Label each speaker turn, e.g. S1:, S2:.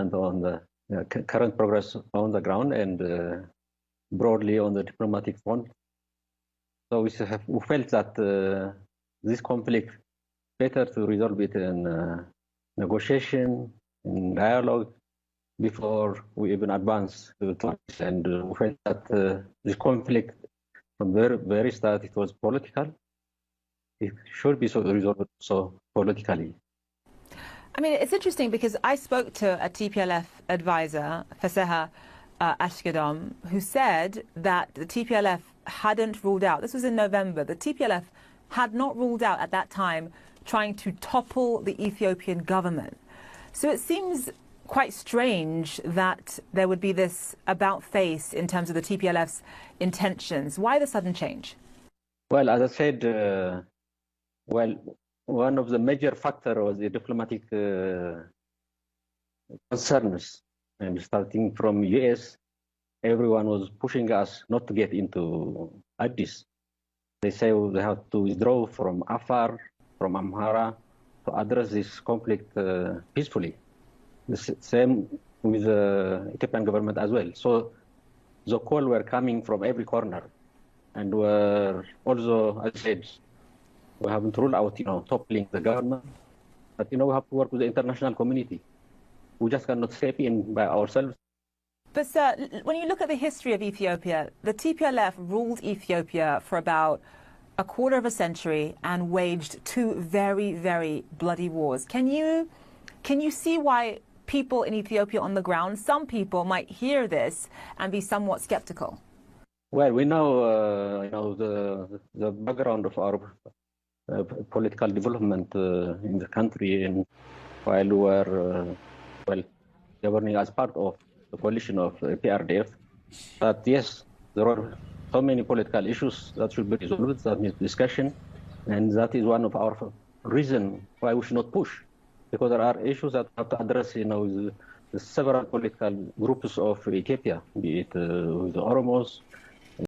S1: comment on the current progress on the ground and broadly on the diplomatic front. So we felt that this conflict better to resolve it in negotiation, in dialogue, before we even advance to this. And we felt that this conflict, from the very start, it was political. It should be resolved so politically.
S2: I mean, it's interesting because I spoke to a TPLF advisor, Faseha Ashkedom, who said that the TPLF hadn't ruled out, this was in November, the TPLF had not ruled out at that time trying to topple the Ethiopian government. So it seems quite strange that there would be this about face in terms of the TPLF's intentions. Why the sudden change?
S1: Well, as I said, one of the major factors was the diplomatic concerns. And starting from US, everyone was pushing us not to get into Addis. They say they have to withdraw from Afar, from Amhara, to address this conflict peacefully. The same with the Ethiopian government as well. So the call were coming from every corner, and were also, as I said, we haven't ruled out, toppling the government, but we have to work with the international community. We just cannot step in by ourselves.
S2: But sir, when you look at the history of Ethiopia, the TPLF ruled Ethiopia for about a quarter of a century and waged two very, very bloody wars. Can you see why people in Ethiopia on the ground, some people might hear this and be somewhat skeptical?
S1: Well, we know, the background of our political development in the country, and while we were governing as part of the coalition of PRDF. But yes, there are so many political issues that should be resolved, that needs discussion, and that is one of our reasons why we should not push, because there are issues that have to address, the several political groups of Ethiopia, be it with the Oromos,